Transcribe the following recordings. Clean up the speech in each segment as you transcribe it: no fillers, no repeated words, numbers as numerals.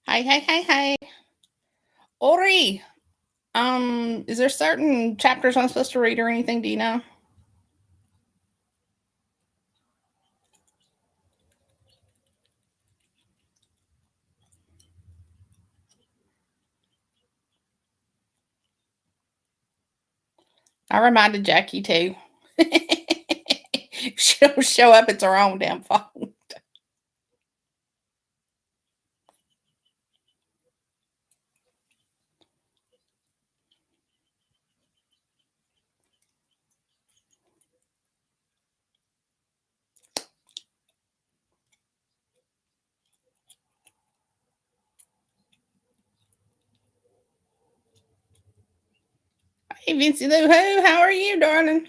Hi, hi, hi, hi. Ori, is there certain chapters I'm supposed to read or anything? Do you know? I reminded Jackie too. She'll show up, it's her own damn fault. Hey, Vincey Lou Who, how are you, darling?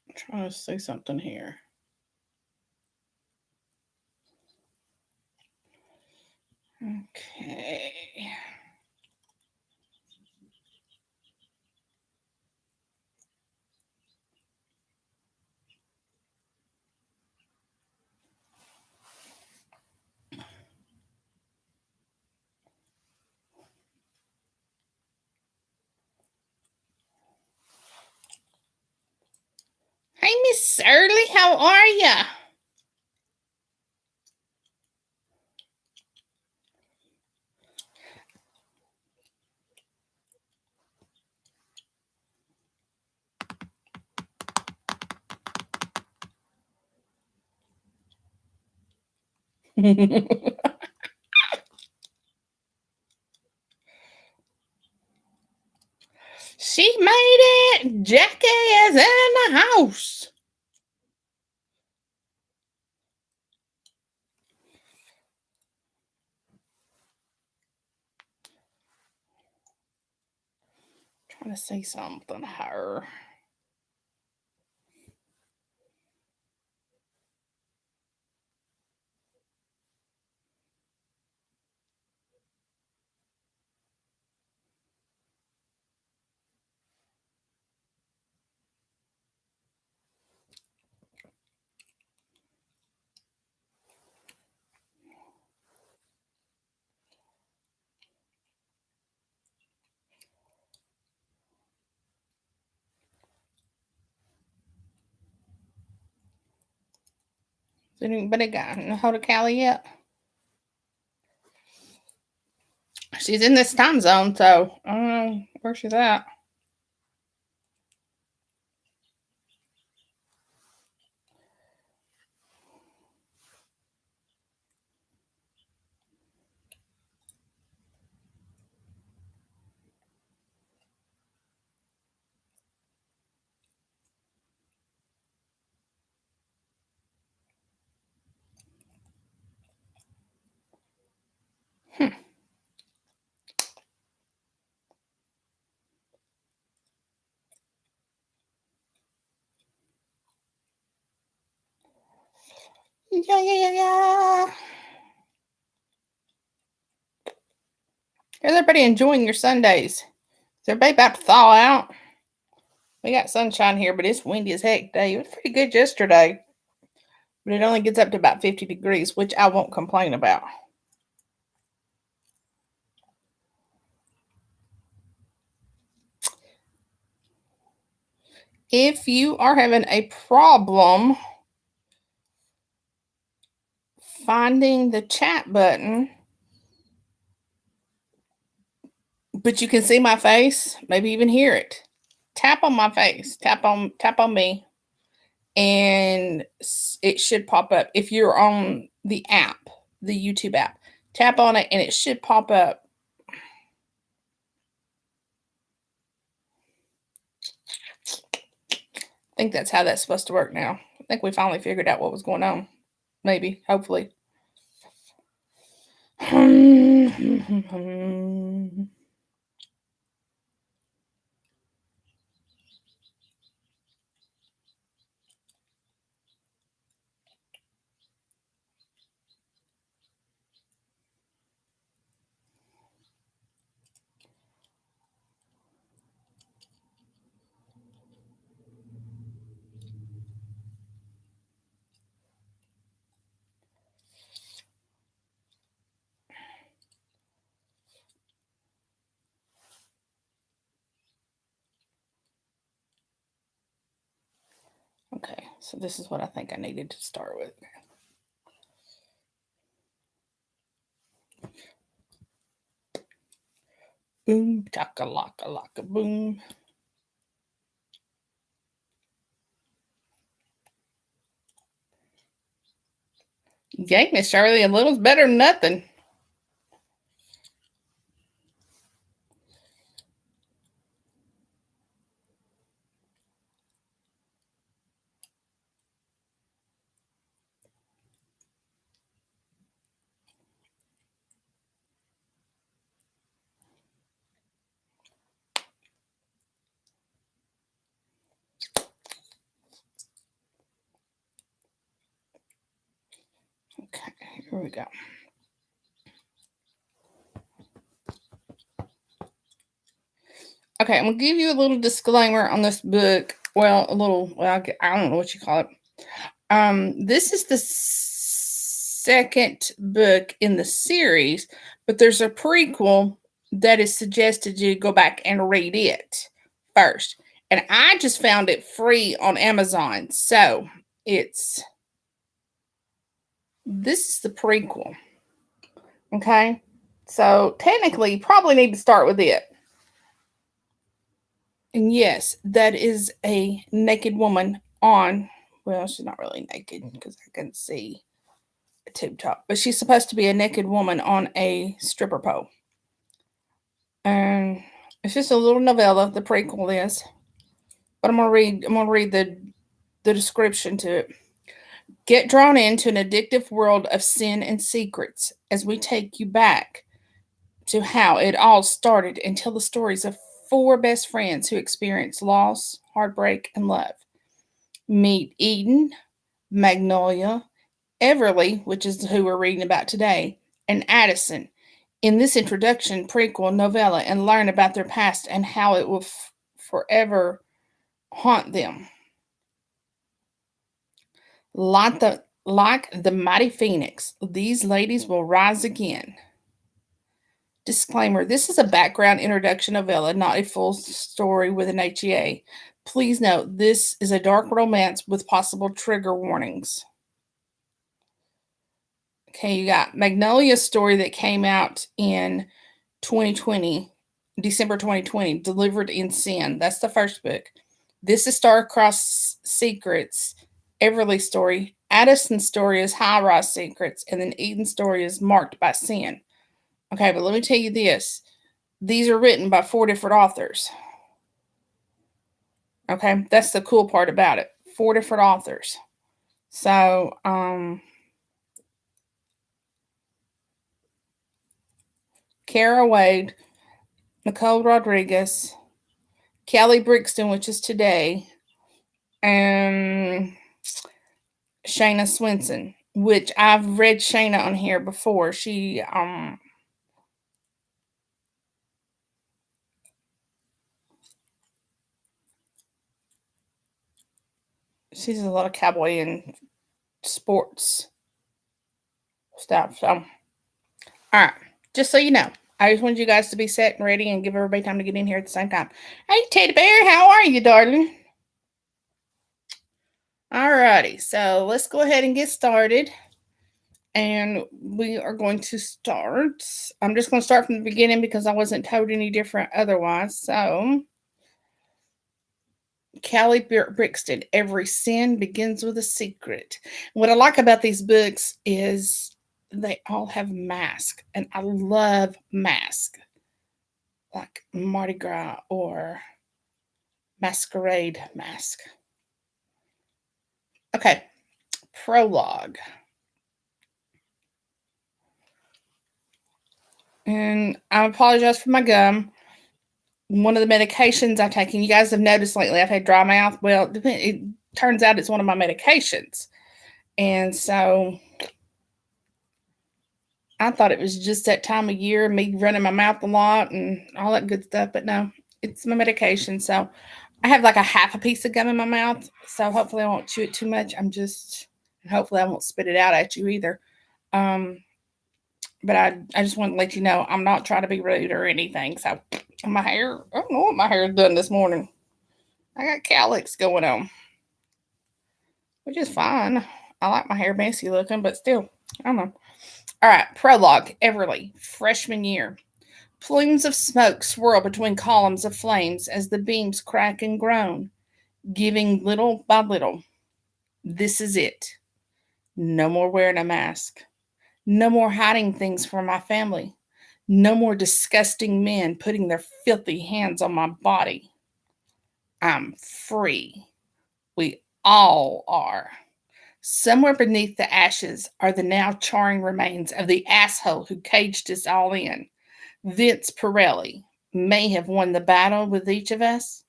I'm trying to say something here. Okay. Hey, Miss Early, how are ya? She made it. Jackie is in the house. Trying to say something to her. Has anybody gotten a hold of Callie yet? She's in this time zone, so I don't know where she's at. Hmm. Yeah. Is everybody enjoying your Sundays? Is everybody about to thaw out? We got sunshine here, but it's windy as heck today. It was pretty good yesterday, but it only gets up to about 50 degrees, which I won't complain about. If you are having a problem finding the chat button, but you can see my face, maybe even hear it. Tap on my face, tap on me, and it should pop up. If you're on the app, the YouTube app, tap on it and it should pop up. I think that's how that's supposed to work now. I think we finally figured out what was going on. Maybe, hopefully. Okay, so this is what I think I needed to start with. Boom, chaka-laka, laka, boom. Yay, Miss Shirley, a little's better than nothing. Okay, here we go. Okay, I'm gonna give you a little disclaimer on this book. Well, I don't know what you call it. This is the second book in the series, but there's a prequel that is suggested you go back and read it first. And I just found it free on Amazon. So this is the prequel. Okay. So technically, you probably need to start with it. And yes, that is a naked woman on, well, she's not really naked because I can see a tube top, but she's supposed to be a naked woman on a stripper pole. And it's just a little novella, the prequel is. But I'm gonna read the description to it. Get drawn into an addictive world of sin and secrets as we take you back to how it all started and tell the stories of four best friends who experience loss, heartbreak, and love. Meet Eden, Magnolia, Everly, which is who we're reading about today, and Addison in this introduction prequel novella and learn about their past and how it will forever haunt them. Like the mighty phoenix, these ladies will rise again. Disclaimer, this is a background introduction novella, not a full story with an HEA. Please note, this is a dark romance with possible trigger warnings. Okay, you got Magnolia's story that came out in 2020, December 2020, Delivered in Sin. That's the first book. This is Star-Crossed Secrets, Everly's story. Addison's story is High Rise Secrets, and then Eden's story is Marked by Sin. Okay, but let me tell you this. These are written by four different authors. Okay, that's the cool part about it. Four different authors. So, Kara Wade, Nicole Rodriguez, Kelly Brixton, which is today, and Shayna Swenson, which I've read Shayna on here before. She's a lot of cowboy and sports stuff. So, all right, just so you know, I just wanted you guys to be set and ready and give everybody time to get in here at the same time. Hey, Teddy Bear, how are you, darling? All righty, so let's go ahead and get started. And we are going to start. I'm just going to start from the beginning because I wasn't told any different otherwise. So, Callie Brixton, Every Sin Begins with a Secret. What I like about these books is they all have masks, and I love masks, like Mardi Gras or Masquerade Mask. Okay, prologue. And I apologize for my gum. One of the medications I've taken, you guys have noticed lately, I've had dry mouth. Well, it turns out it's one of my medications. And so I thought it was just that time of year, me running my mouth a lot and all that good stuff. But no, it's my medication. So I have like a half a piece of gum in my mouth. So hopefully I won't chew it too much. Hopefully I won't spit it out at you either. But I just want to let you know I'm not trying to be rude or anything. So my hair, I don't know what my hair has done this morning. I got calyx going on. which is fine. I like my hair messy looking, but still, I don't know. All right, prologue. Everly, freshman year. Plumes of smoke swirl between columns of flames as the beams crack and groan, giving little by little. This is it. No more wearing a mask. No more hiding things from my family. No more disgusting men putting their filthy hands on my body. I'm free. We all are. Somewhere beneath the ashes are the now charring remains of the asshole who caged us all in. Vince Pirelli may have won the battle with each of us,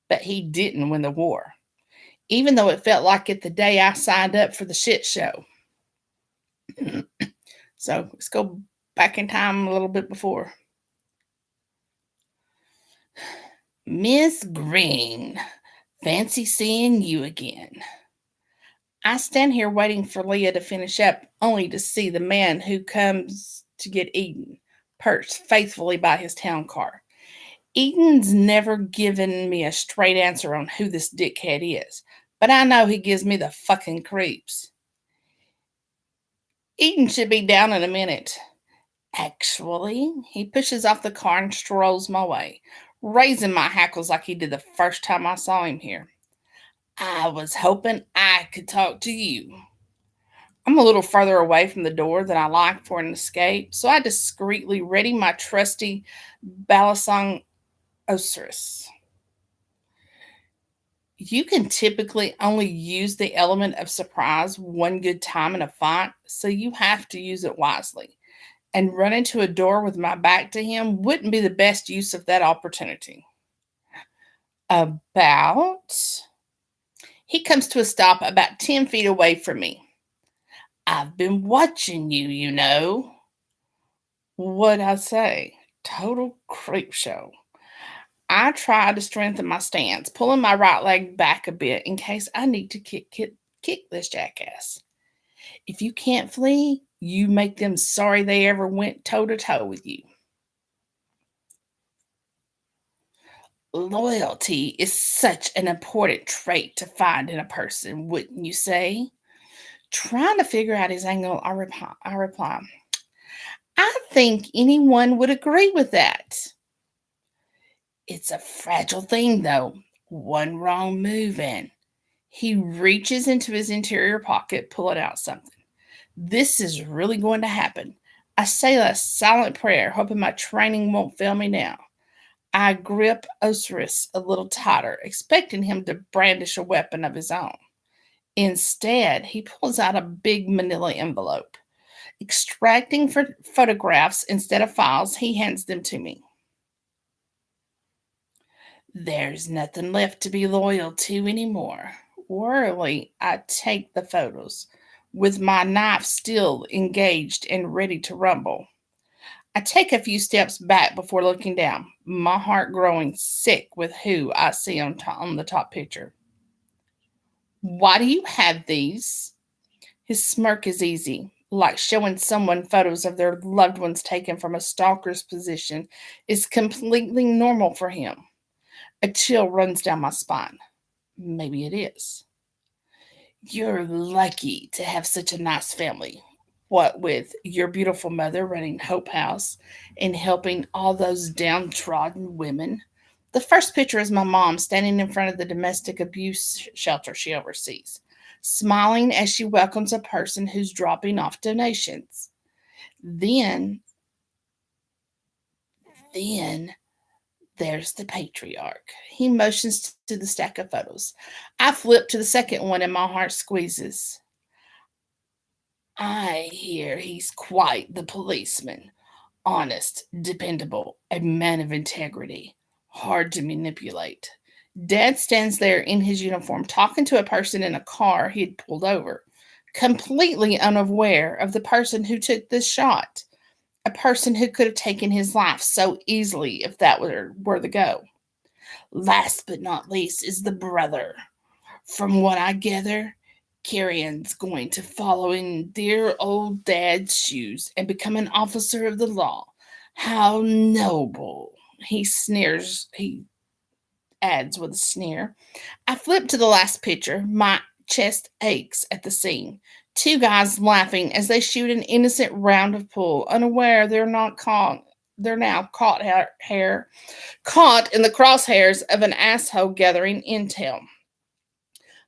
but he didn't win the war, even though it felt like it the day I signed up for the shit show. So let's go back in time a little bit before. Miss Green, fancy seeing you again. I stand here waiting for Leah to finish up, only to see the man who comes to get Eden perched faithfully by his town car. Eden's never given me a straight answer on who this dickhead is, but I know he gives me the fucking creeps. Eden should be down in a minute. Actually, he pushes off the car and strolls my way, raising my hackles like he did the first time I saw him here. I was hoping I could talk to you. I'm a little further away from the door than I like for an escape, so I discreetly ready my trusty Balisong Osiris. You can typically only use the element of surprise one good time in a fight, so you have to use it wisely. And run into a door with my back to him wouldn't be the best use of that opportunity. He comes to a stop about 10 feet away from me. I've been watching you, you know. What'd I say? Total creep show. I try to strengthen my stance, pulling my right leg back a bit in case I need to kick this jackass. If you can't flee, you make them sorry they ever went toe to toe with you. Loyalty is such an important trait to find in a person, wouldn't you say? Trying to figure out his angle, I reply, I think anyone would agree with that. It's a fragile thing, though. One wrong move and he reaches into his interior pocket, pulling out something. This is really going to happen. I say a silent prayer, hoping my training won't fail me now. I grip Osiris a little tighter, expecting him to brandish a weapon of his own. Instead, he pulls out a big manila envelope. Extracting photographs instead of files, he hands them to me. There's nothing left to be loyal to anymore. Warily, I take the photos, with my knife still engaged and ready to rumble. I take a few steps back before looking down, my heart growing sick with who I see on the top picture. Why do you have these? His smirk is easy, like showing someone photos of their loved ones taken from a stalker's position is completely normal for him. A chill runs down my spine. Maybe it is. You're lucky to have such a nice family. What with your beautiful mother running Hope House and helping all those downtrodden women. The first picture is my mom standing in front of the domestic abuse shelter she oversees, smiling as she welcomes a person who's dropping off donations. Then there's the patriarch. He motions to the stack of photos. I flip to the second one and my heart squeezes. I hear he's quite the policeman. Honest, dependable, a man of integrity. Hard to manipulate. Dad stands there in his uniform talking to a person in a car he'd pulled over, completely unaware of the person who took this shot. A person who could have taken his life so easily if that were the go. Last but not least is the brother. From what I gather, Carrion's going to follow in dear old Dad's shoes and become an officer of the law. How noble. He sneers. He adds with a sneer. I flip to the last picture, my chest aches at the scene. Two guys laughing as they shoot an innocent round of pool, unaware they're not caught. They're now caught in the crosshairs of an asshole gathering intel.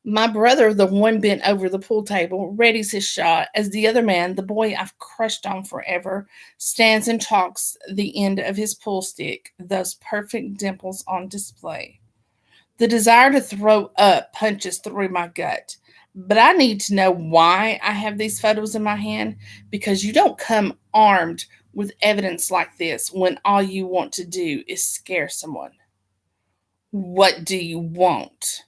My brother, the one bent over the pool table, readies his shot as the other man, the boy I've crushed on forever, stands and chalks the end of his pool stick, those perfect dimples on display. The desire to throw up punches through my gut. But I need to know why I have these photos in my hand, because you don't come armed with evidence like this when all you want to do is scare someone. What do you want?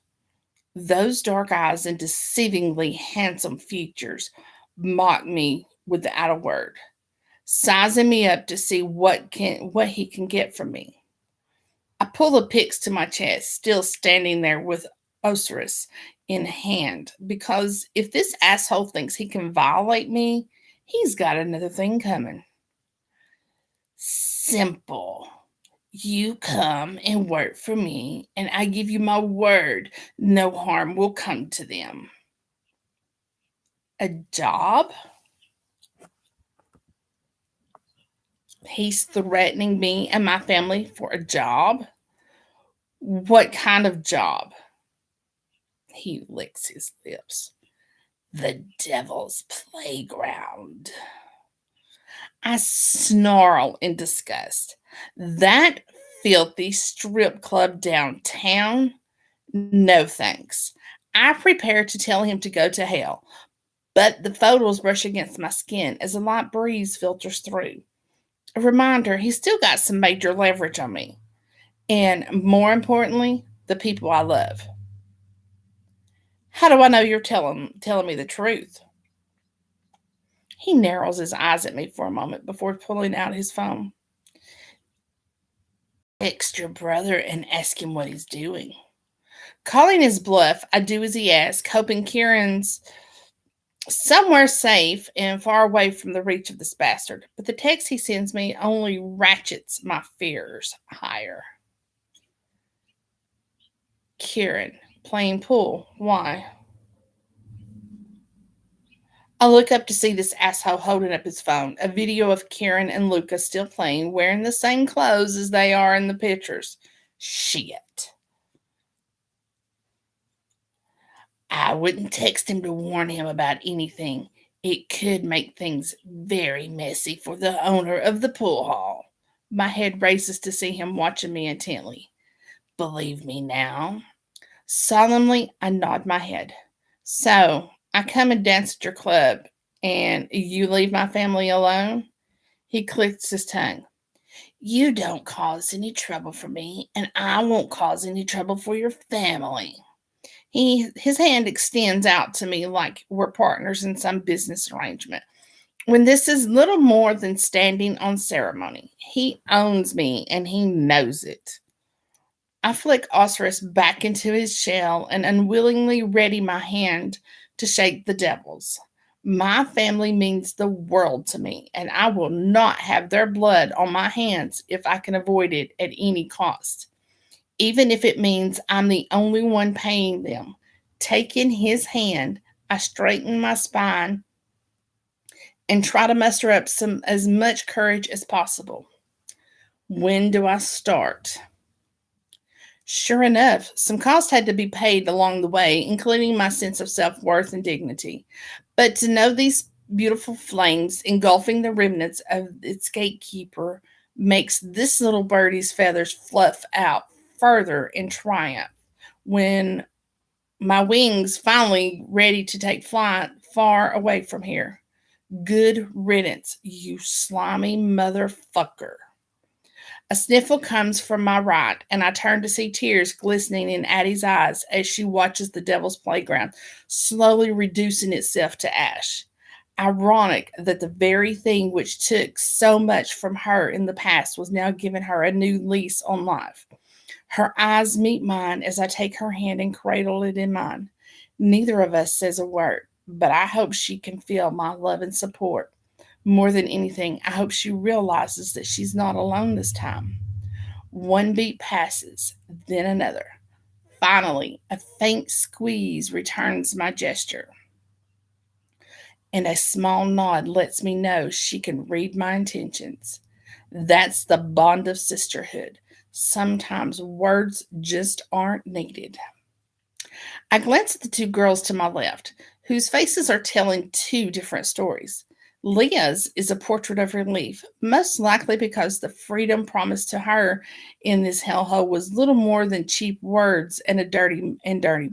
Those dark eyes and deceivingly handsome features mock me without a word, sizing me up to see what he can get from me. I pull the pyx to my chest, still standing there with Osiris in hand, because if this asshole thinks he can violate me, he's got another thing coming. Simple. You come and work for me, and I give you my word no harm will come to them. A job? He's threatening me and my family for a job? What kind of job? He licks his lips. The devil's playground. I snarl in disgust. That filthy strip club downtown? No thanks. I prepare to tell him to go to hell, but the photos brush against my skin as a light breeze filters through. A reminder he's still got some major leverage on me. And more importantly, the people I love. How do I know you're telling me the truth? He narrows his eyes at me for a moment before pulling out his phone. Text your brother and ask him what he's doing. Calling his bluff, I do as he asks, hoping Kieran's somewhere safe and far away from the reach of this bastard. But the text he sends me only ratchets my fears higher. Kieran, playing pool. Why? I look up to see this asshole holding up his phone. A video of Kieran and Luca still playing, wearing the same clothes as they are in the pictures. Shit. I wouldn't text him to warn him about anything. It could make things very messy for the owner of the pool hall. My head races to see him watching me intently. Believe me now. Solemnly, I nod my head. So, I come and dance at your club, and you leave my family alone? He clicks his tongue. You don't cause any trouble for me, and I won't cause any trouble for your family. His hand extends out to me like we're partners in some business arrangement. When this is little more than standing on ceremony, he owns me and he knows it. I flick Osiris back into his shell and unwillingly ready my hand to shake the devil's. My family means the world to me, and I will not have their blood on my hands if I can avoid it at any cost. Even if it means I'm the only one paying them. Taking his hand, I straighten my spine and try to muster up as much courage as possible. When do I start? Sure enough, some cost had to be paid along the way, including my sense of self-worth and dignity. But to know these beautiful flames engulfing the remnants of its gatekeeper makes this little birdie's feathers fluff out further in triumph. When my wings finally ready to take flight far away from here. Good riddance, you slimy motherfucker. A sniffle comes from my right, and I turn to see tears glistening in Addie's eyes as she watches the devil's playground slowly reducing itself to ash. Ironic that the very thing which took so much from her in the past was now giving her a new lease on life. Her eyes meet mine as I take her hand and cradle it in mine. Neither of us says a word, but I hope she can feel my love and support. More than anything, I hope she realizes that she's not alone this time. One beat passes, then another. Finally, a faint squeeze returns my gesture, and a small nod lets me know she can read my intentions. That's the bond of sisterhood. Sometimes words just aren't needed. I glance at the two girls to my left, whose faces are telling two different stories. Leah's is a portrait of relief, most likely because the freedom promised to her in this hellhole was little more than cheap words and dirty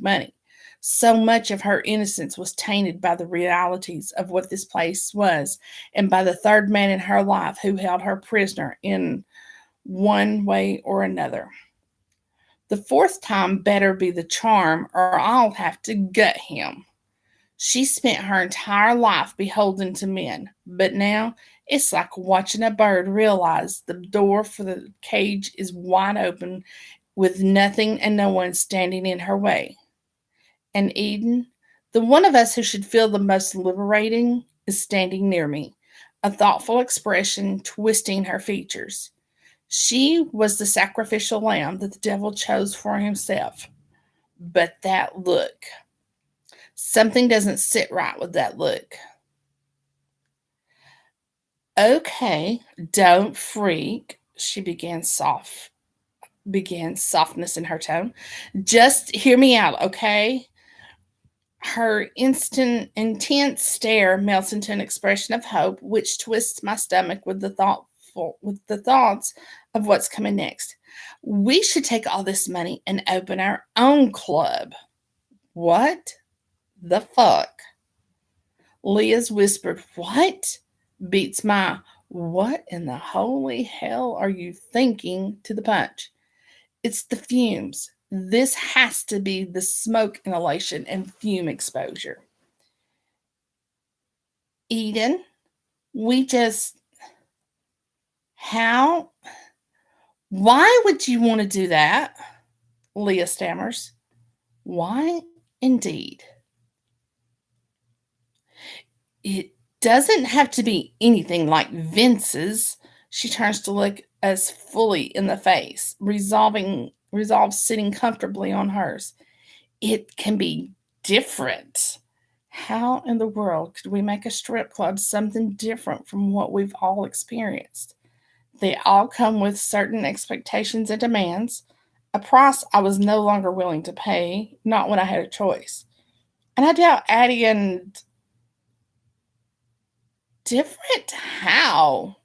money. So much of her innocence was tainted by the realities of what this place was, and by the third man in her life who held her prisoner in one way or another. The fourth time better be the charm, or I'll have to gut him. She spent her entire life beholden to men, but now it's like watching a bird realize the door for the cage is wide open with nothing and no one standing in her way. And Eden, the one of us who should feel the most liberating, is standing near me, a thoughtful expression twisting her features. She was the sacrificial lamb that the devil chose for himself. But that look, something doesn't sit right with that look. Okay, don't freak, she began softness in her tone. Just hear me out, okay? Her instant intense stare melts into an expression of hope, which twists my stomach with the thoughts of what's coming next. We should take all this money and open our own club. What the fuck? Leah's whispered, what? Beats my, what in the holy hell are you thinking to the punch? It's the fumes. This has to be the smoke inhalation and fume exposure. Eden, we just, how? Why would you want to do that? Leah stammers. Why, indeed? It doesn't have to be anything like Vince's. She turns to look us fully in the face, resolve sitting comfortably on hers. It can be different. How in the world could we make a strip club something different from what we've all experienced? They all come with certain expectations and demands, a price I was no longer willing to pay, not when I had a choice. And I doubt Addie and different how?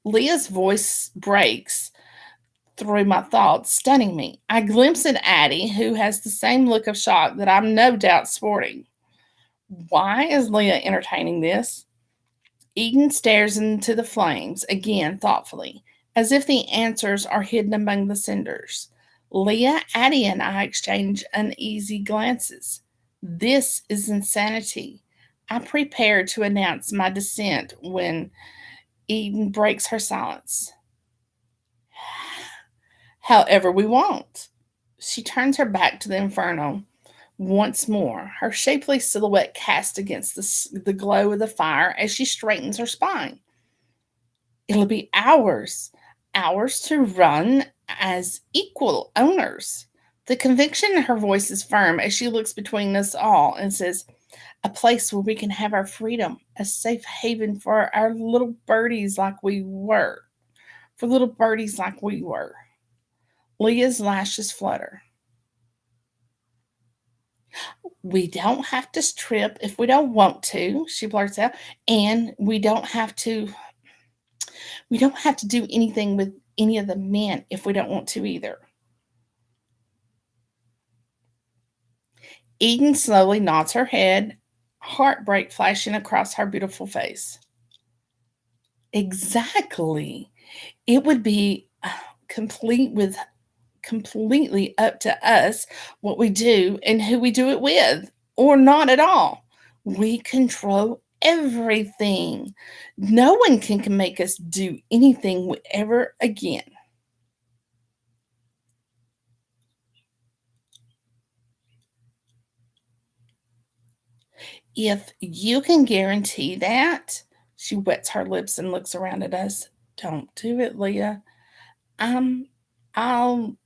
Leah's voice breaks through my thoughts, stunning me. I glimpse at Addie, who has the same look of shock that I'm no doubt sporting. Why is Leah entertaining this? Eden stares into the flames, again thoughtfully, as if the answers are hidden among the cinders. Leah, Addie, and I exchange uneasy glances. This is insanity. I prepare to announce my dissent when Eden breaks her silence. However, we won't. She turns her back to the inferno once more, her shapely silhouette cast against the glow of the fire as she straightens her spine. It'll be hours to run as equal owners. The conviction in her voice is firm as she looks between us all and says, a place where we can have our freedom, a safe haven for our little birdies like we were. For little birdies like we were. Leah's lashes flutter. We don't have to strip if we don't want to, she blurts out, and we don't have to do anything with any of the men if we don't want to either. Eden slowly nods her head, heartbreak flashing across her beautiful face. Exactly. It would be complete with completely up to us what we do and who we do it with, or not at all. We control everything. No one can make us do anything ever again. If you can guarantee that, she wets her lips and looks around at us. Don't do it, Leah. I'm, I'll,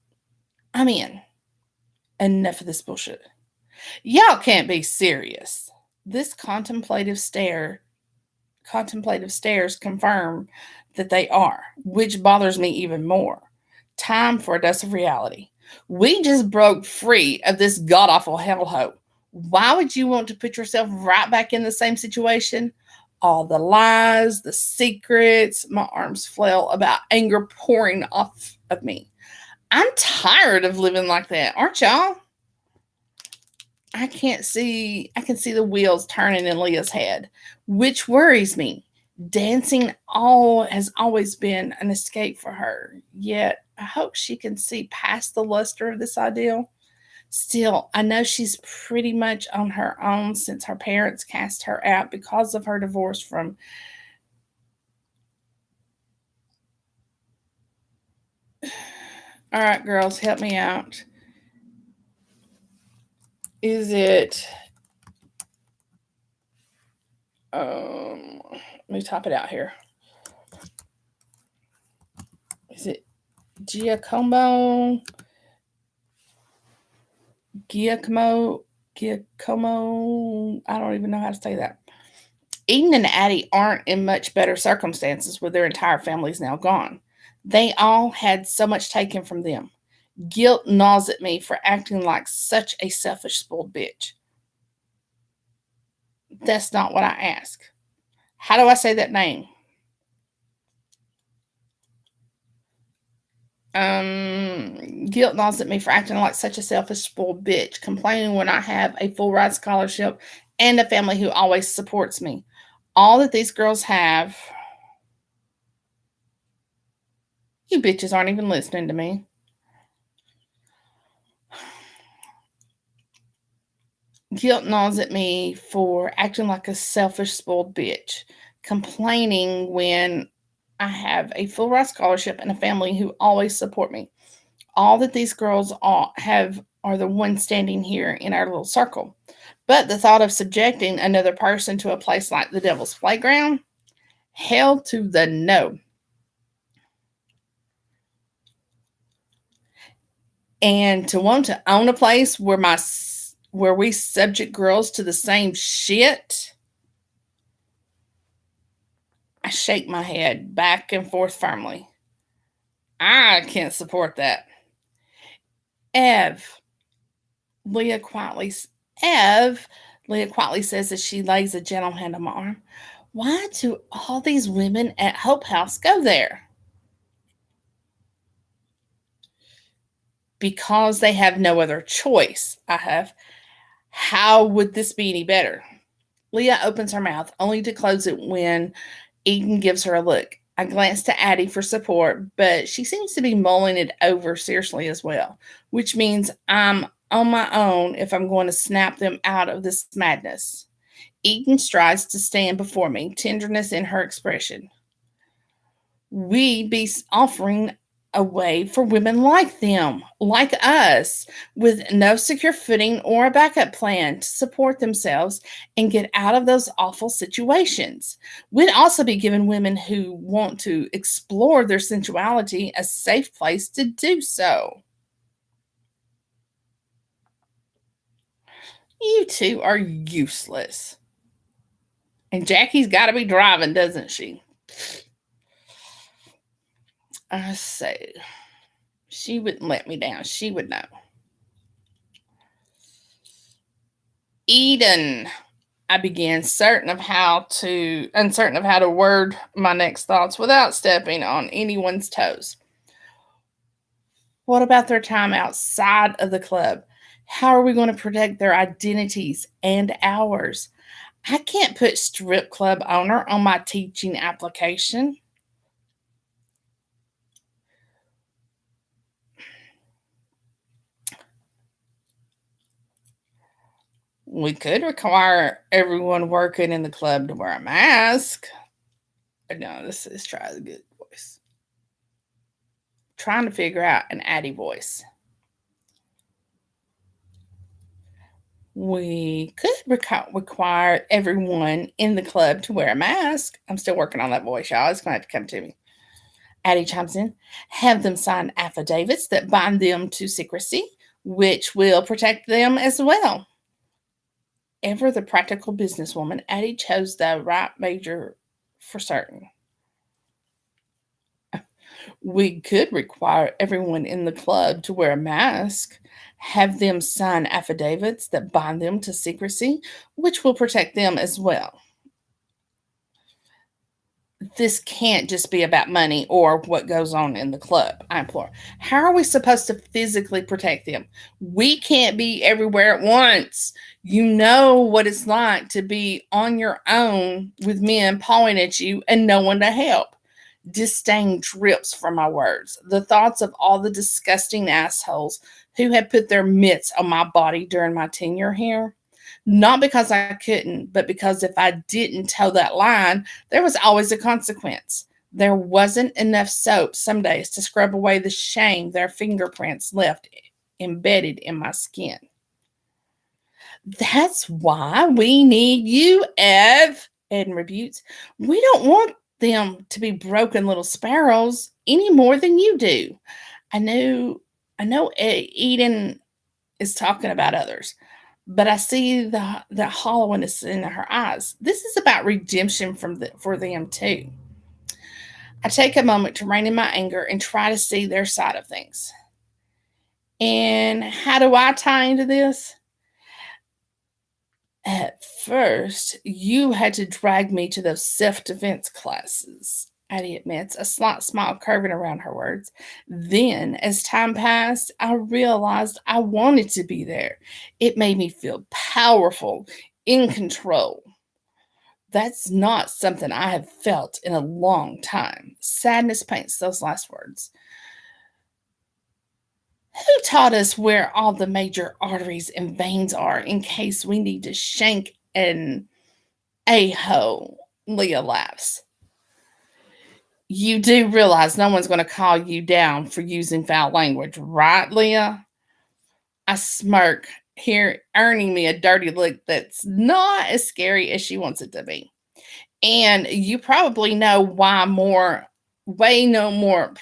I'm in. Enough of this bullshit. Y'all can't be serious. This contemplative stares confirm that they are, which bothers me even more. Time for a dose of reality. We just broke free of this god awful hellhole. Why would you want to put yourself right back in the same situation? All the lies, the secrets, my arms flail about anger pouring off of me. I'm tired of living like that, aren't y'all? I can see the wheels turning in Leah's head, which worries me. Dancing all has always been an escape for her. Yet I hope she can see past the luster of this ideal. Still, I know she's pretty much on her own since her parents cast her out because of her divorce from. All right, girls, help me out. Is it let me type it out here. Is it Giacomo? Giacomo? Giacomo? I don't even know how to say that. Eden and Addie aren't in much better circumstances with their entire families now gone. They all had so much taken from them. Guilt gnaws at me for acting like such a selfish, spoiled bitch. That's not what I ask. How do I say that name? Guilt gnaws at me for acting like such a selfish, spoiled bitch, complaining when I have a full ride scholarship and a family who always supports me. All that these girls have. You bitches aren't even listening to me. Guilt gnaws at me for acting like a selfish, spoiled bitch, complaining when I have a full ride scholarship and a family who always support me. All that these girls have are the ones standing here in our little circle. But the thought of subjecting another person to a place like the Devil's Playground, hell to the no. And to want to own a place where we subject girls to the same shit, I shake my head back and forth firmly. I can't support that. Ev, Leah quietly, Ev, Leah quietly says as she lays a gentle hand on my arm. Why do all these women at Hope House go there? Because they have no other choice. I have. How would this be any better? Leah opens her mouth, only to close it when Eden gives her a look. I glance to Addie for support, but she seems to be mulling it over seriously as well, which means I'm on my own if I'm going to snap them out of this madness. Eden strives to stand before me, tenderness in her expression. We be offering a way for women like them, like us, with no secure footing or a backup plan to support themselves and get out of those awful situations. We'd also be giving women who want to explore their sensuality a safe place to do so. You two are useless. And Jackie's got to be driving, doesn't she? I say, she wouldn't let me down. She would know. Eden, I began, uncertain of how to word my next thoughts without stepping on anyone's toes. What about their time outside of the club? How are we going to protect their identities and ours? I can't put strip club owner on my teaching application. We could require everyone working in the club to wear a mask. No, this is try the good voice. Trying to figure out an Addie voice. We could require everyone in the club to wear a mask. I'm still working on that voice, y'all. It's going to have to come to me. Addie chimes in. Have them sign affidavits that bind them to secrecy. which will protect them as well. Ever the practical businesswoman, Addie chose the right major for certain. We could require everyone in the club to wear a mask, have them sign affidavits that bind them to secrecy, which will protect them as well. This can't just be about money or what goes on in the club, I implore. How are we supposed to physically protect them? We can't be everywhere at once. You know what it's like to be on your own with men pawing at you and no one to help. Disdain drips from my words. The thoughts of all the disgusting assholes who had put their mitts on my body during my tenure here. Not because I couldn't, but because if I didn't toe that line, there was always a consequence. There wasn't enough soap some days to scrub away the shame their fingerprints left embedded in my skin. That's why we need you, Ev, Eden rebukes. We don't want them to be broken little sparrows any more than you do. I know Eden is talking about others, but I see the hollowness in her eyes. This is about redemption for them too. I take a moment to rein in my anger and try to see their side of things. And how do I tie into this? At first, you had to drag me to those self defense classes, Addie admits, a slight smile curving around her words. Then, as time passed, I realized I wanted to be there. It made me feel powerful, in control. That's not something I have felt in a long time. Sadness paints those last words. Who taught us where all the major arteries and veins are in case we need to shank an a-hole? Leah laughs. You do realize no one's going to call you down for using foul language, right, Leah? I smirk, here earning me a dirty look that's not as scary as she wants it to be. And you probably know way more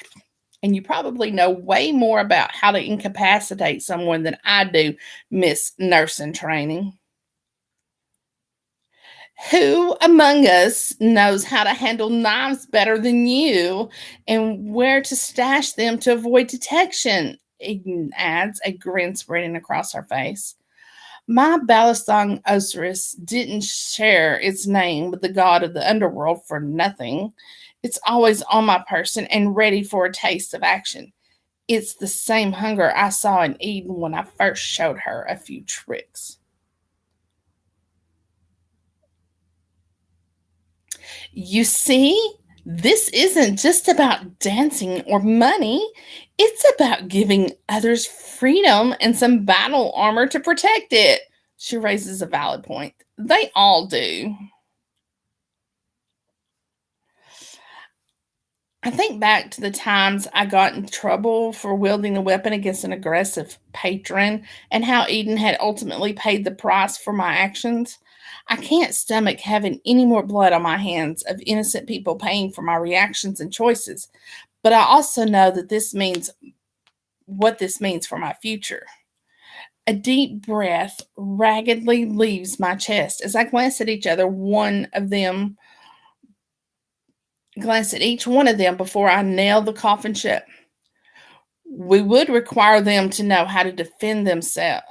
about how to incapacitate someone than I do, Miss Nursing Training. Who among us knows how to handle knives better than you and where to stash them to avoid detection? Eden adds, a grin spreading across her face. My Balisong Osiris didn't share its name with the god of the underworld for nothing. It's always on my person and ready for a taste of action. It's the same hunger I saw in Eden when I first showed her a few tricks. You see, this isn't just about dancing or money. It's about giving others freedom and some battle armor to protect it. She raises a valid point. They all do. I think back to the times I got in trouble for wielding a weapon against an aggressive patron and how Eden had ultimately paid the price for my actions. I can't stomach having any more blood on my hands of innocent people paying for my reactions and choices, but I also know that this means what this means for my future. A deep breath raggedly leaves my chest as I glance at each one of them before I nail the coffin shut. We would require them to know how to defend themselves.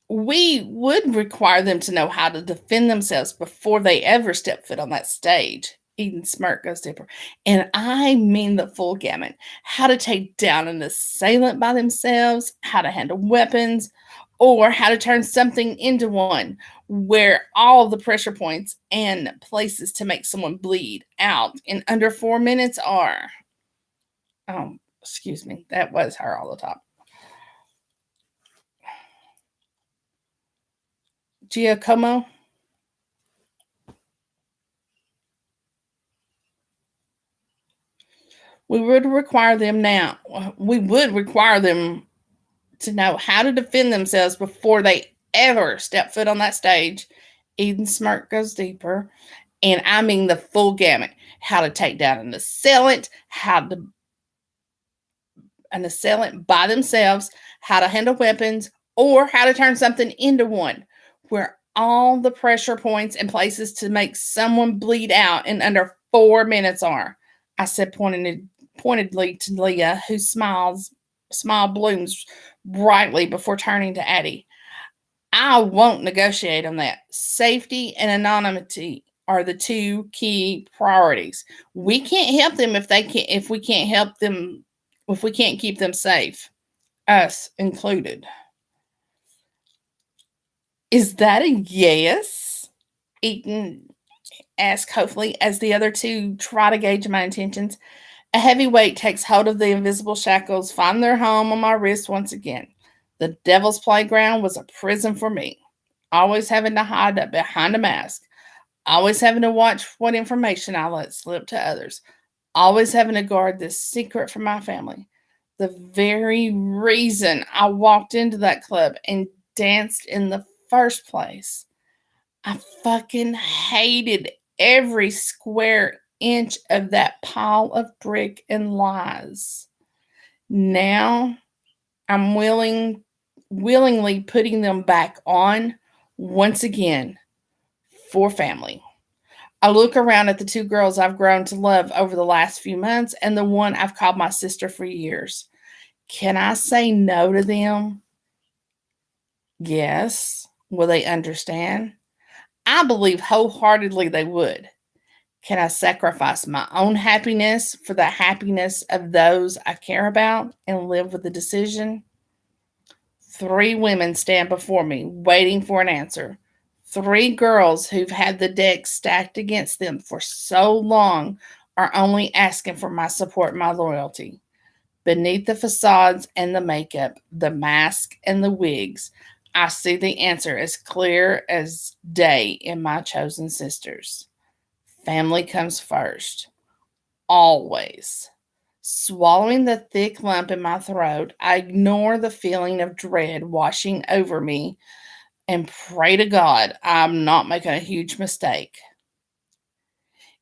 We would require them to know how to defend themselves before they ever step foot on that stage. Eden's smirk goes deeper. And I mean the full gamut. How to take down an assailant by themselves, how to handle weapons, or how to turn something into one, where all the pressure points and places to make someone bleed out in under 4 minutes are. Excuse me, that was her all the top. Giacomo? We would require them to know how to defend themselves before they ever step foot on that stage. Eden's smirk goes deeper. And I mean the full gamut. How to take down an assailant, an assailant by themselves, how to handle weapons, or how to turn something into one, where all the pressure points and places to make someone bleed out in under 4 minutes are. I said pointedly to Leah, whose smile blooms brightly before turning to Addie. I won't negotiate on that. Safety and anonymity are the two key priorities. We can't help them if we can't help them, if we can't keep them safe, us included. Is that a yes? Eaton asked hopefully as the other two try to gauge my intentions. A heavy weight takes hold of the invisible shackles, find their home on my wrist once again. The devil's playground was a prison for me. Always having to hide up behind a mask. Always having to watch what information I let slip to others. Always having to guard this secret from my family. The very reason I walked into that club and danced in the first place. I fucking hated every square inch of that pile of brick and lies. Now I'm willingly putting them back on once again for family. I look around at the two girls I've grown to love over the last few months and the one I've called my sister for years. Can I say no to them? Yes. Will they understand? I believe wholeheartedly they would. Can I sacrifice my own happiness for the happiness of those I care about and live with the decision? 3 women stand before me, waiting for an answer. 3 girls who've had the deck stacked against them for so long are only asking for my support and my loyalty. Beneath the facades and the makeup, the mask and the wigs, I see the answer as clear as day in my chosen sisters. Family comes first. Always. Swallowing the thick lump in my throat, I ignore the feeling of dread washing over me and pray to God I'm not making a huge mistake.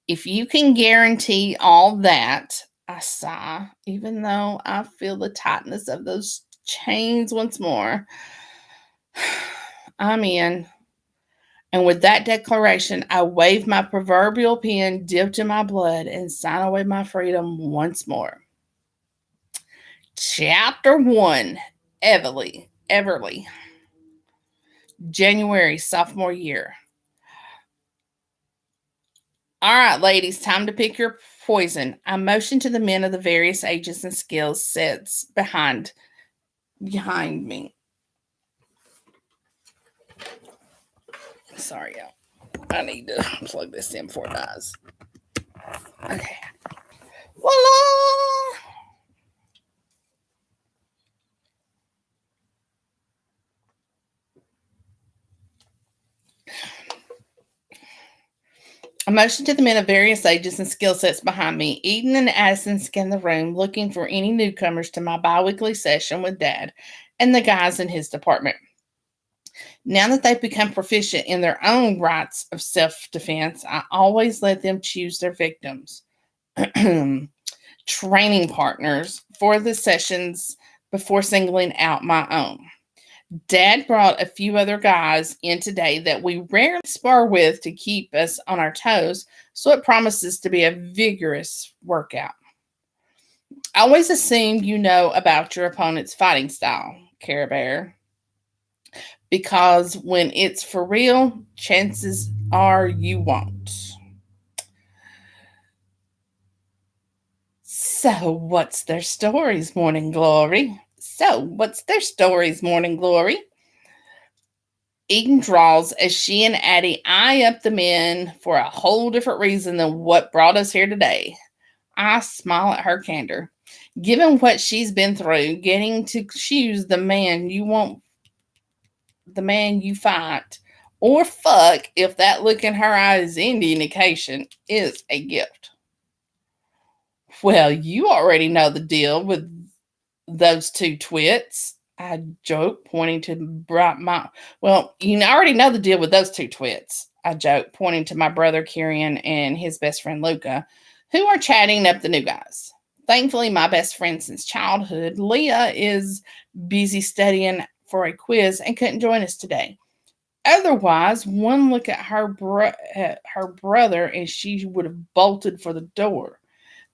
If you can guarantee all that, I sigh, even though I feel the tightness of those chains once more. I'm in. And with that declaration, I wave my proverbial pen dipped in my blood and sign away my freedom once more. Chapter 1, Everly. January, sophomore year. All right, ladies, time to pick your poison. I motion to the men of the various ages and skill sets behind me. Sorry, y'all. I need to plug this in before it dies. Okay. Voila! I motioned to the men of various ages and skill sets behind me. Eden and Addison scanned the room, looking for any newcomers to my biweekly session with Dad and the guys in his department. Now that they've become proficient in their own rights of self-defense, I always let them choose their victims, training partners for the sessions before singling out my own. Dad brought a few other guys in today that we rarely spar with to keep us on our toes, so it promises to be a vigorous workout. I always assume you know about your opponent's fighting style, Care Bear, because when it's for real, chances are you won't. So, what's their stories, Morning Glory? Eden draws as she and Addie eye up the men for a whole different reason than what brought us here today. I smile at her candor. Given what she's been through, getting to choose the man you want, the man you fight, or fuck, if that look in her eyes is any indication, is a gift. Well, you already know the deal with those 2 twits, I joke, pointing to you already know the deal with those 2 twits, I joke, pointing to my brother Kieran and his best friend Luca, who are chatting up the new guys. Thankfully, my best friend since childhood, Leah, is busy studying for a quiz and couldn't join us today. Otherwise, one look at her brother and she would have bolted for the door.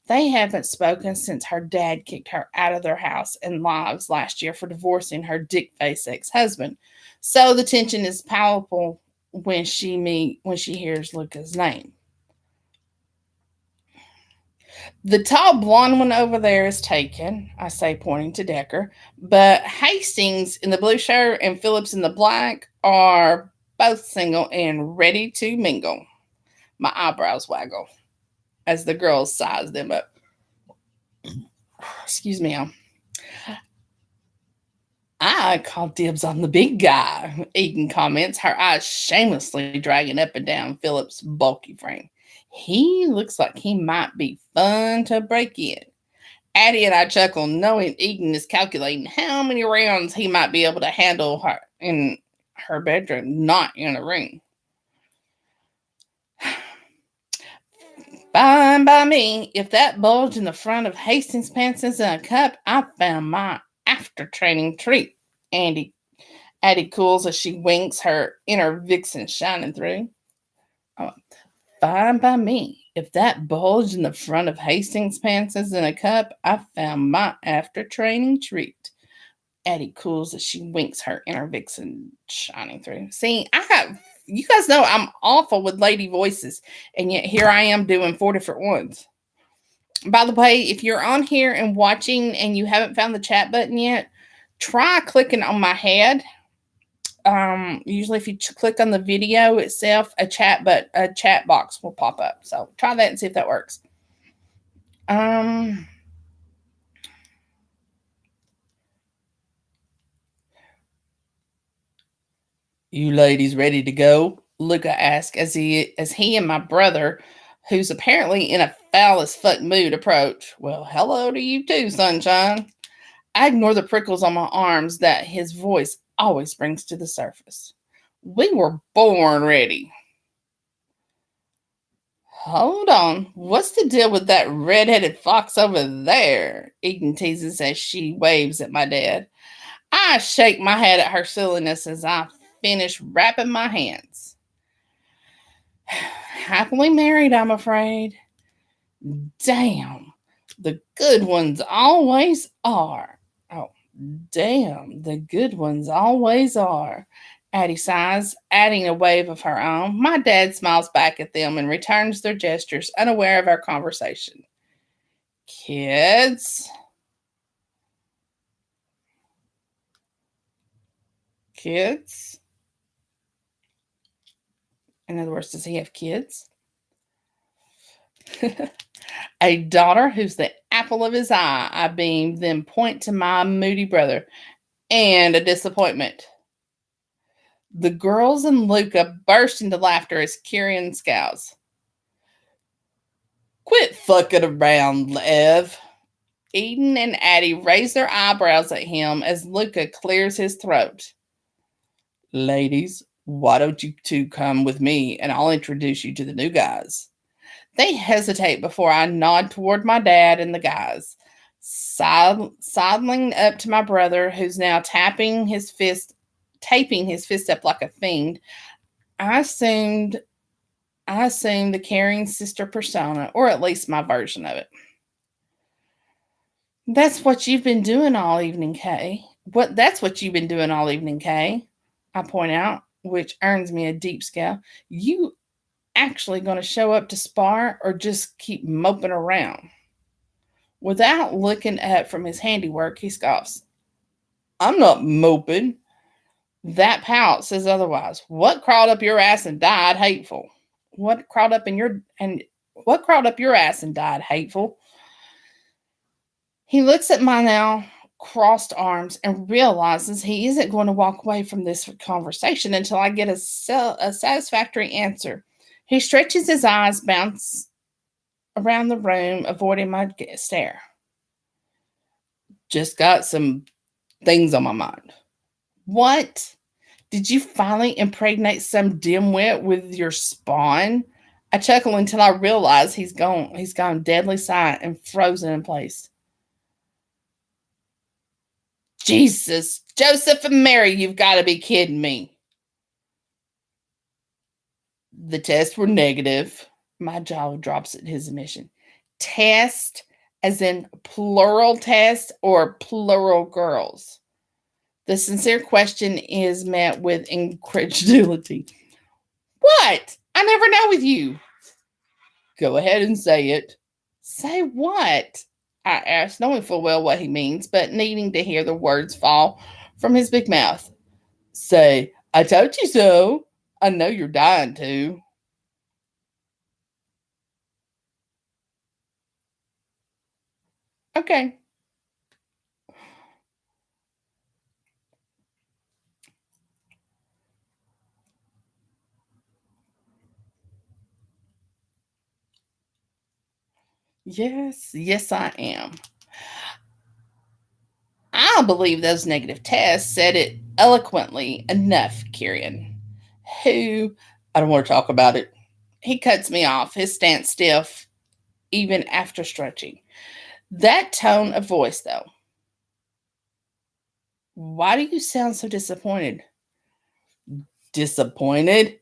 They haven't spoken since her dad kicked her out of their house and lives last year for divorcing her dick face ex-husband. So the tension is palpable when she hears Luca's name. The tall blonde one over there is taken, I say, pointing to Decker. But Hastings in the blue shirt and Phillips in the black are both single and ready to mingle. My eyebrows waggle as the girls size them up. Excuse me. I call dibs on the big guy, Eden comments, her eyes shamelessly dragging up and down Philip's bulky frame. He looks like he might be fun to break in. Addie and I chuckle, knowing Eden is calculating how many rounds he might be able to handle her in her bedroom, not in a ring. Fine by me. If that bulge in the front of Hastings' pants is in a cup, I found my after training treat. Addie cools as she winks, her inner vixen shining through. Oh, fine by me. If that bulge in the front of Hastings' pants is in a cup, I found my after training treat. Addie cools as she winks, her inner vixen shining through. See, you guys know I'm awful with lady voices, and yet here I am doing 4 different ones. By the way, if you're on here and watching and you haven't found the chat button yet, try clicking on my head. Usually if you click on the video itself, a chat box will pop up. So try that and see if that works. You ladies ready to go? Luca asked as he and my brother, who's apparently in a foul as fuck mood, approach. Well, hello to you too, sunshine. I ignore the prickles on my arms that his voice always brings to the surface. We were born ready. Hold on. What's the deal with that red-headed fox over there? Eden teases as she waves at my dad. I shake my head at her silliness as I finish wrapping my hands. Happily married, I'm afraid. Damn. The good ones always are. Oh, damn. The good ones always are. Addie sighs, adding a wave of her own. My dad smiles back at them and returns their gestures, unaware of our conversation. Kids? Kids? In other words, does he have kids? A daughter who's the apple of his eye, I beam, then point to my moody brother. And a disappointment. The girls and Luca burst into laughter as Kieran scowls. Quit fucking around, Lev. Eden and Addie raise their eyebrows at him as Luca clears his throat. Ladies, why don't you two come with me and I'll introduce you to the new guys? They hesitate before I nod toward my dad and the guys, sidling up to my brother, who's now taping his fist up like a fiend. I assumed the caring sister persona, or at least my version of it. That's what you've been doing all evening, Kay. That's what you've been doing all evening, Kay. I point out, which earns me a deep scowl. You actually going to show up to spar or just keep moping around? Without looking up from his handiwork, he scoffs. I'm not moping. That pout says otherwise. What crawled up your ass and died hateful? What crawled up your ass and died hateful? He looks at my now crossed arms and realizes he isn't going to walk away from this conversation until I get a satisfactory answer. He stretches his eyes, bounce around the room, avoiding my stare. Just got some things on my mind. What? Did you finally impregnate some dimwit with your spawn? I chuckle until I realize he's gone. He's gone deadly silent and frozen in place. Jesus, Joseph and Mary, you've got to be kidding me. The tests were negative. My jaw drops at his admission. Test, as in plural test or plural girls? The sincere question is met with incredulity. What? I never know with you. Go ahead and say it. Say what? I asked, knowing full well what he means, but needing to hear the words fall from his big mouth. Say, I told you so. I know you're dying to. Okay. Yes, I am. I believe those negative tests said it eloquently enough, Kieran. Who, I don't want to talk about it. He cuts me off, his stance stiff, even after stretching. That tone of voice, though. Why do you sound so disappointed? Disappointed?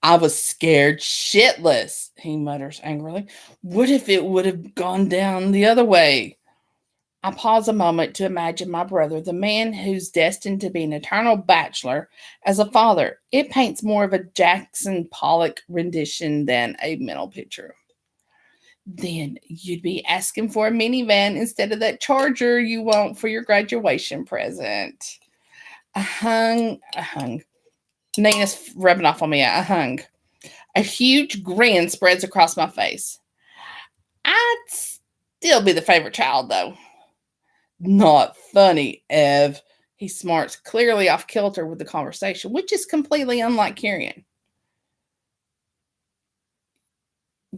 I was scared shitless, he mutters angrily. What if it would have gone down the other way? I pause a moment to imagine my brother, the man who's destined to be an eternal bachelor, as a father. It paints more of a Jackson Pollock rendition than a mental picture. Then you'd be asking for a minivan instead of that Charger you want for your graduation present. I hung. Nina's rubbing off on me. I hung. A huge grin spreads across my face. I'd still be the favorite child, though. Not funny, Ev. He smarts, clearly off kilter with the conversation, which is completely unlike Kieran.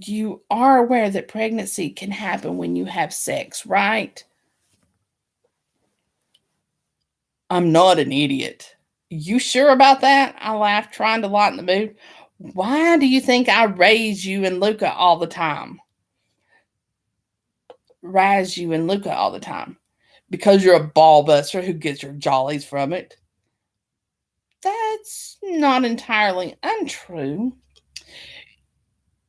You are aware that pregnancy can happen when you have sex, right? I'm not an idiot. You sure about that? I laughed, trying to lighten the mood. Why do you think I raise you and Luca all the time? Rise you and Luca all the time. Because you're a ball buster who gets your jollies from it. That's not entirely untrue.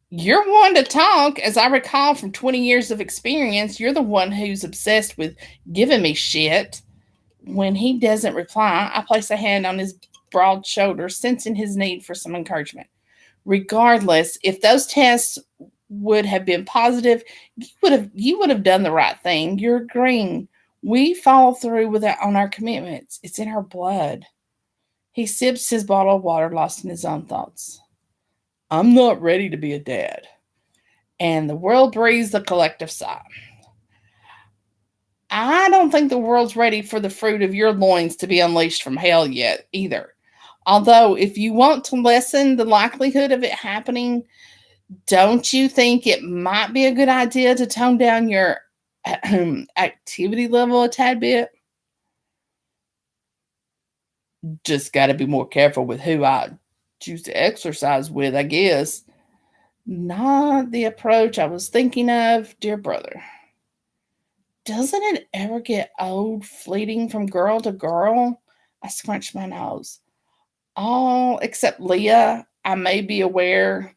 You're one to talk. As I recall from 20 years of experience, you're the one who's obsessed with giving me shit. When he doesn't reply, I place a hand on his broad shoulder, sensing his need for some encouragement. Regardless, if those tests would have been positive, you would have done the right thing. You're agreeing. We follow through on our commitments. It's in our blood. He sips his bottle of water, lost in his own thoughts. I'm not ready to be a dad. And the world breathes a collective sigh. I don't think the world's ready for the fruit of your loins to be unleashed from hell yet, either. Although, if you want to lessen the likelihood of it happening, don't you think it might be a good idea to tone down your activity level a tad bit? Just got to be more careful with who I choose to exercise with, I guess. Not the approach I was thinking of, dear brother. Doesn't it ever get old fleeting from girl to girl? I scrunch my nose. All except Leah, I may be aware.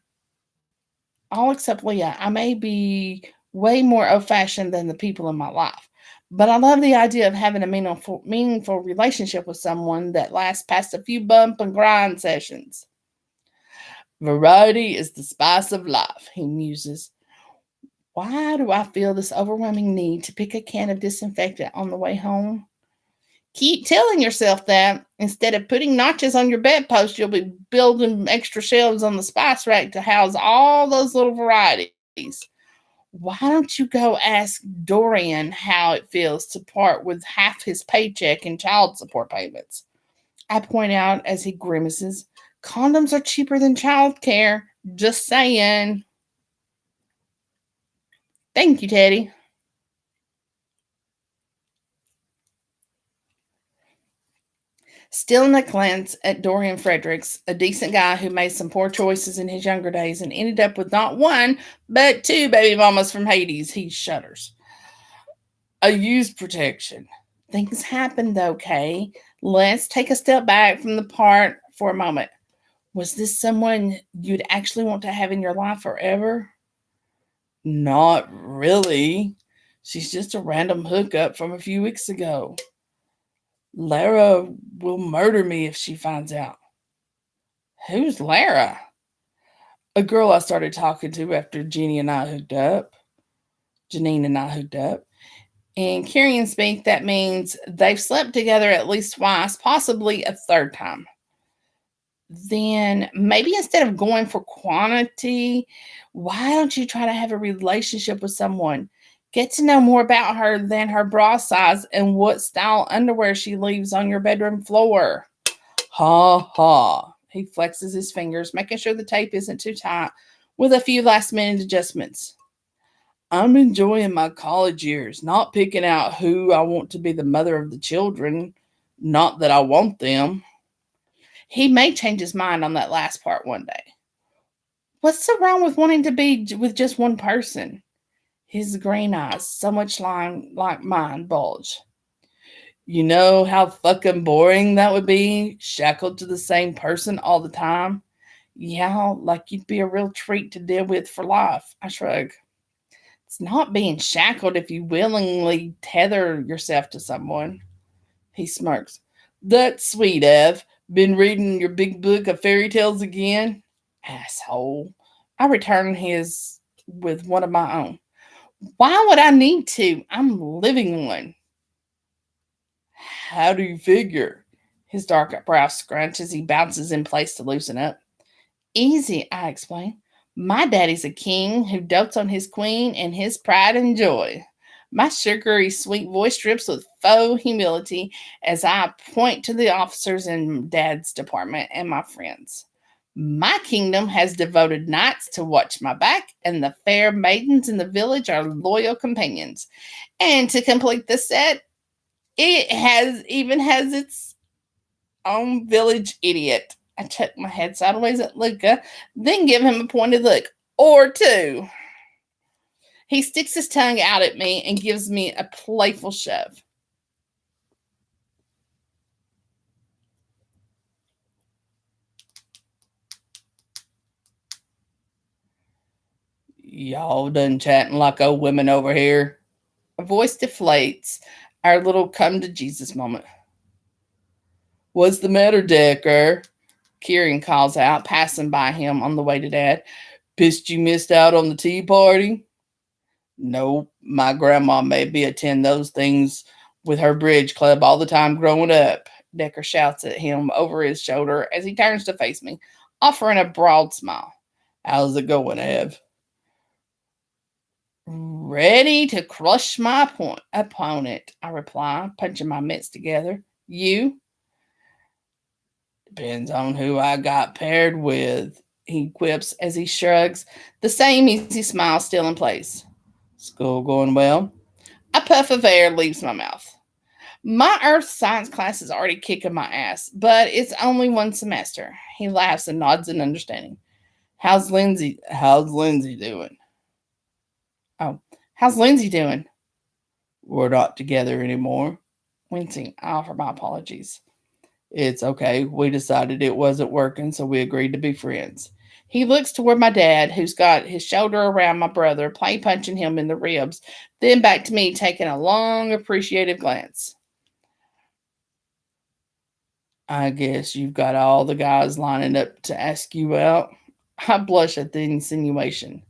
All except Leah, I may be way more old fashioned than the people in my life. But I love the idea of having a meaningful relationship with someone that lasts past a few bump and grind sessions. Variety is the spice of life, he muses. Why do I feel this overwhelming need to pick a can of disinfectant on the way home? Keep telling yourself that. Instead of putting notches on your bedpost, you'll be building extra shelves on the spice rack to house all those little varieties. Why don't you go ask Dorian how it feels to part with half his paycheck in child support payments? I point out as he grimaces. Condoms are cheaper than childcare. Just saying. Thank you, Teddy. Stealing a glance at Dorian Fredericks, a decent guy who made some poor choices in his younger days and ended up with not one, but two baby mamas from Hades, he shudders. I used protection. Things happened, though, Kay. Let's take a step back from the part for a moment. Was this someone you'd actually want to have in your life forever? Not really. She's just a random hookup from a few weeks ago. Lara will murder me if she finds out. Who's Lara? A girl I started talking to after Jeannie and I hooked up. Janine and I hooked up. In Kyrian speak, that means they've slept together at least twice, possibly a third time. Then maybe instead of going for quantity, why don't you try to have a relationship with someone? Get to know more about her than her bra size and what style underwear she leaves on your bedroom floor. Ha ha. He flexes his fingers, making sure the tape isn't too tight, with a few last minute adjustments. I'm enjoying my college years, not picking out who I want to be the mother of the children. Not that I want them. He may change his mind on that last part one day. What's so wrong with wanting to be with just one person? His green eyes, so much like mine, bulge. You know how fucking boring that would be, shackled to the same person all the time? Yeah, like you'd be a real treat to deal with for life. I shrug. It's not being shackled if you willingly tether yourself to someone. He smirks. That's sweet, Ev. Been reading your big book of fairy tales again? Asshole. I return his with one of my own. Why would I need to? I'm living one. How do you figure? His dark brows scrunch as he bounces in place to loosen up. Easy, I explain. My daddy's a king who dotes on his queen and his pride and joy. My sugary sweet voice drips with faux humility as I point to the officers in Dad's department and my friends. My kingdom has devoted knights to watch my back, and the fair maidens in the village are loyal companions. And to complete the set, it has its own village idiot. I chuck my head sideways at Luca, then give him a pointed look. Or two. He sticks his tongue out at me and gives me a playful shove. Y'all done chatting like old women over here. A voice deflates, our little come to Jesus moment. What's the matter, Decker? Kieran calls out, passing by him on the way to Dad. Pissed you missed out on the tea party? Nope, my grandma made me attend those things with her bridge club all the time growing up. Decker shouts at him over his shoulder as he turns to face me, offering a broad smile. How's it going, Ev? Ready to crush my opponent, I reply, punching my mitts together. You? Depends on who I got paired with, he quips as he shrugs, the same easy smile still in place. School going well? A puff of air leaves my mouth. My earth science class is already kicking my ass, but it's only one semester. He laughs and nods in understanding. How's Lindsay doing? Oh, how's Lindsay doing? We're not together anymore. Wincing, I offer my apologies. It's okay. We decided it wasn't working, so we agreed to be friends. He looks toward my dad, who's got his shoulder around my brother, play punching him in the ribs, then back to me, taking a long, appreciative glance. I guess you've got all the guys lining up to ask you out. I blush at the insinuation.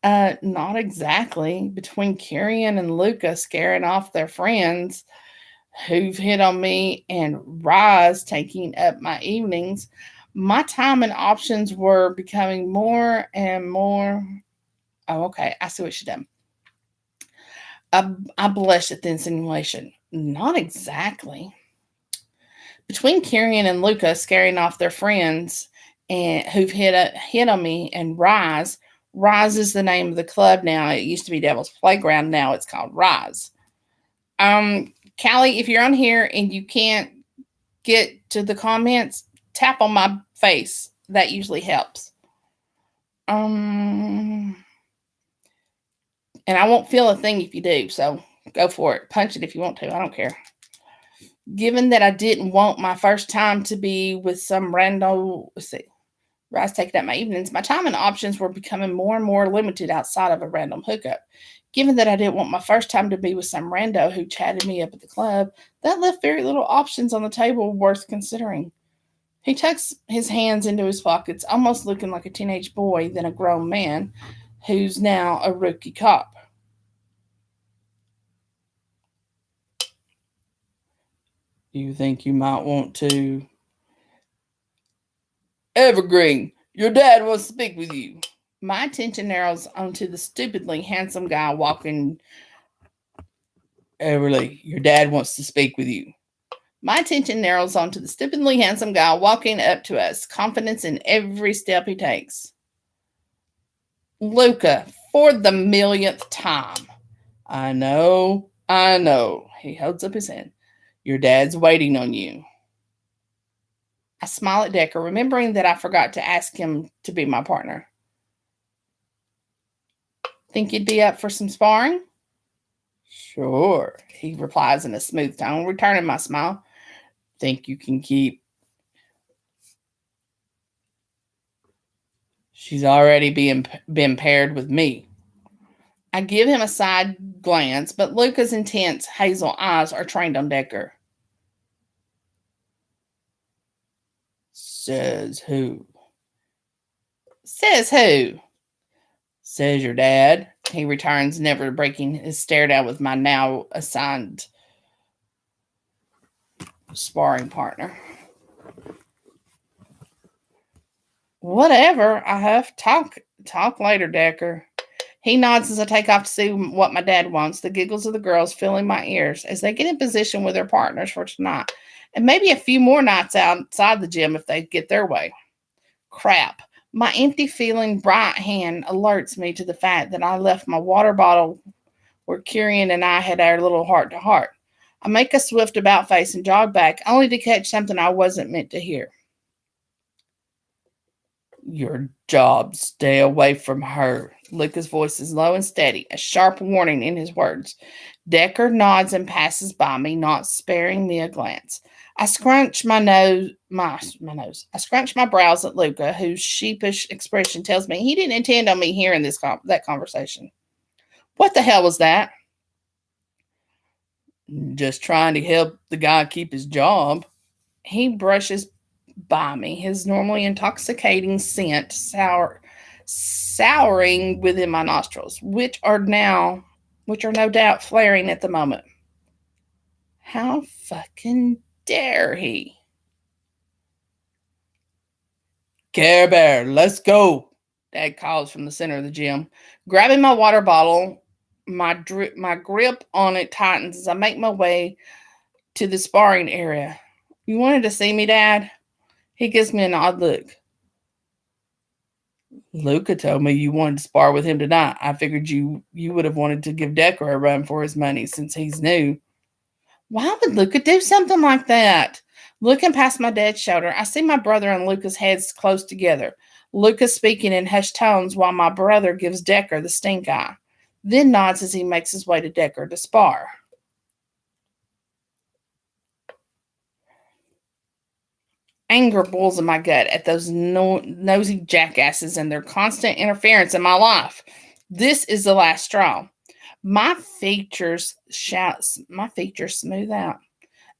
Not exactly. Between Kyrian and Luca scaring off their friends who've hit on me and Rise taking up my evenings, my time and options were becoming more and more. Oh, okay. I see what she done. I blushed at the insinuation. Not exactly. Between Kyrian and Luca scaring off their friends and who've hit on me and Rise. Rise is the name of the club now. It used to be Devil's Playground. Now it's called Rise. Callie, if you're on here and you can't get to the comments, tap on my face. That usually helps. And I won't feel a thing if you do, so go for it. Punch it if you want to. I don't care. Given that I didn't want my first time to be with some rando, let's see, Rise taking up my evenings, my time and options were becoming more and more limited outside of a random hookup. Given that I didn't want my first time to be with some rando who chatted me up at the club, that left very little options on the table worth considering. He tucks his hands into his pockets, almost looking like a teenage boy than a grown man who's now a rookie cop. You think you might want to? Evergreen, your dad wants to speak with you. My attention narrows onto the stupidly handsome guy walking. Everly, your dad wants to speak with you. My attention narrows onto the stupidly handsome guy walking up to us, confidence in every step he takes. Luca, for the millionth time. I know. He holds up his hand. Your dad's waiting on you. I smile at Decker, remembering that I forgot to ask him to be my partner. Think you'd be up for some sparring? Sure, he replies in a smooth tone, returning my smile. Think you can keep? She's already been paired with me. I give him a side glance, but Luca's intense hazel eyes are trained on Decker. Says who? Says who? Says your dad. He returns, never breaking his stare down with my now assigned sparring partner. Whatever, I have. Talk later, Decker. He nods as I take off to see what my dad wants, the giggles of the girls filling my ears as they get in position with their partners for tonight, and maybe a few more nights outside the gym if they get their way. Crap. My empty feeling bright hand alerts me to the fact that I left my water bottle where Kieran and I had our little heart-to-heart. I make a swift about face and jog back, only to catch something I wasn't meant to hear. Your job, stay away from her. Luca's voice is low and steady, a sharp warning in his words. Decker nods and passes by me, not sparing me a glance. I scrunch my nose. I scrunch my brows at Luca, whose sheepish expression tells me he didn't intend on me hearing that conversation. What the hell was that? Just trying to help the guy keep his job. He brushes by me, his normally intoxicating scent souring within my nostrils, which are no doubt flaring at the moment. How fucking dare he? Care Bear, let's go, Dad calls from the center of the gym. Grabbing my water bottle, my grip on it tightens as I make my way to the sparring area. You wanted to see me, Dad? He gives me an odd look. Luca told me you wanted to spar with him tonight. I figured you would have wanted to give Decker a run for his money since he's new. Why would Luca do something like that? Looking past my dad's shoulder, I see my brother and Luca's heads close together. Luca speaking in hushed tones while my brother gives Decker the stink eye, then nods as he makes his way to Decker to spar. Anger boils in my gut at those nosy jackasses and their constant interference in my life. This is the last straw. My features smooth out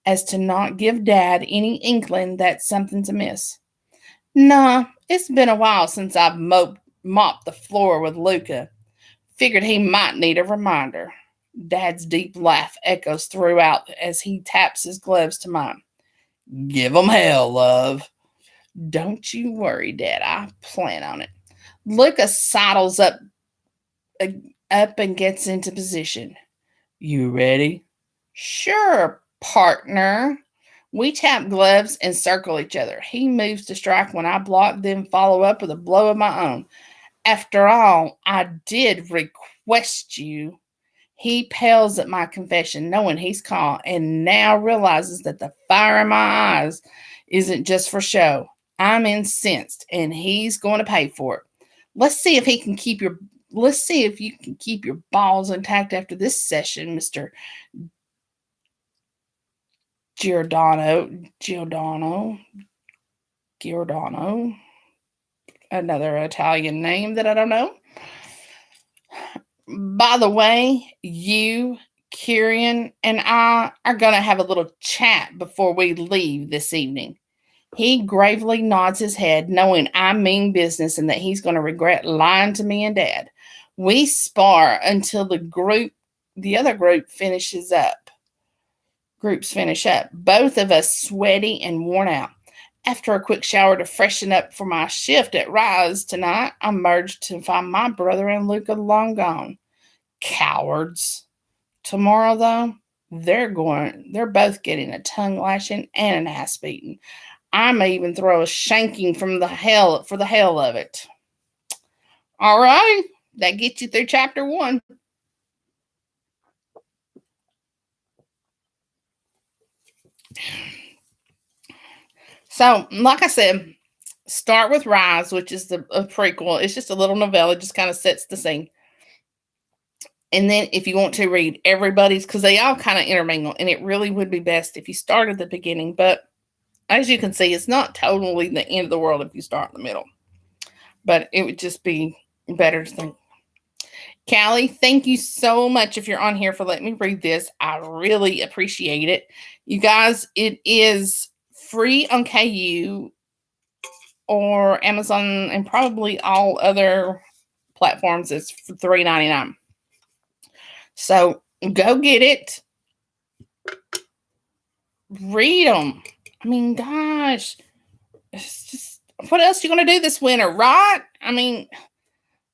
as to not give Dad any inkling that something's amiss. Nah, it's been a while since I've mopped the floor with Luca. Figured he might need a reminder. Dad's deep laugh echoes throughout as he taps his gloves to mine. Give 'em hell, love. Don't you worry, Dad. I plan on it. Luca sidles up and gets into position. You ready? Sure, partner. We tap gloves and circle each other. He moves to strike when I block, then follow up with a blow of my own. After all, I did request you. He pales at my confession, knowing he's caught, and now realizes that the fire in my eyes isn't just for show. I'm incensed, and he's going to pay for it. Let's see if you can keep your balls intact after this session, Mr. Giordano, another Italian name that I don't know. By the way, you, Kieran, and I are going to have a little chat before we leave this evening. He gravely nods his head, knowing I mean business and that he's going to regret lying to me and Dad. We spar until the other group finishes up. Groups finish up. Both of us sweaty and worn out. After a quick shower to freshen up for my shift at Rise tonight, I emerged to find my brother and Luca long gone. Cowards. Tomorrow, though, they're both getting a tongue lashing and an ass beating. I may even throw a shanking for the hell of it. All right, that gets you through chapter 1. So, like I said, start with Rise, which is a prequel. It's just a little novella, just kind of sets the scene. And then if you want to read everybody's, because they all kind of intermingle, and it really would be best if you start at the beginning. But as you can see, it's not totally the end of the world if you start in the middle. But it would just be better to think. Callie, thank you so much if you're on here for letting me read this. I really appreciate it. You guys, it is free on KU or Amazon and probably all other platforms. It's for $3.99. So go get it. Read them. I mean, gosh, it's just, what else are you going to do this winter, right? I mean,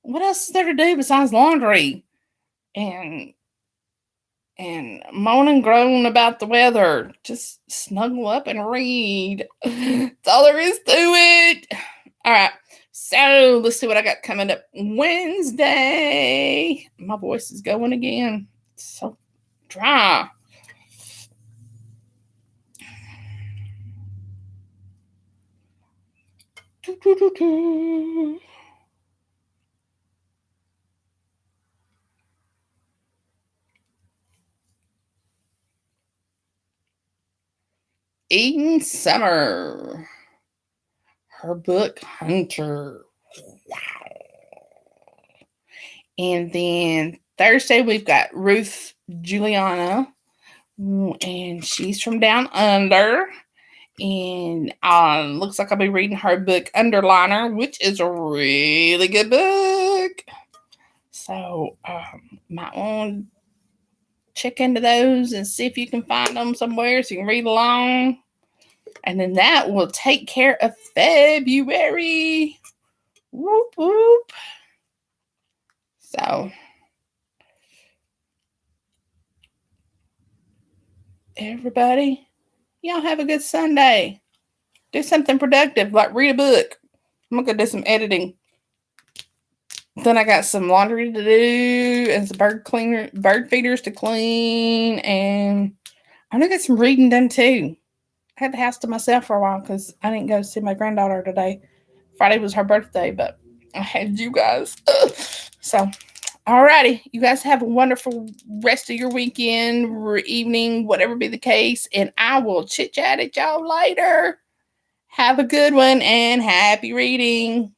what else is there to do besides laundry and moan and groan about the weather? Just snuggle up and read. That's all there is to it. All right. So let's see what I got coming up Wednesday. My voice is going again. It's so dry. Eden Summer. Her book, Hunter. Wow. And then Thursday, we've got Ruth Juliana. And she's from Down Under. And looks like I'll be reading her book, Underliner, which is a really good book. So, might want to check into those and see if you can find them somewhere so you can read along. And then that will take care of February. Whoop, whoop. So, everybody, y'all have a good Sunday. Do something productive, like read a book. I'm going to do some editing. Then I got some laundry to do and some bird feeders to clean. And I'm going to get some reading done too. I had the house to myself for a while because I didn't go see my granddaughter today. Friday was her birthday, but I had you guys. So, alrighty. You guys have a wonderful rest of your weekend or evening, whatever be the case. And I will chit chat at y'all later. Have a good one and happy reading.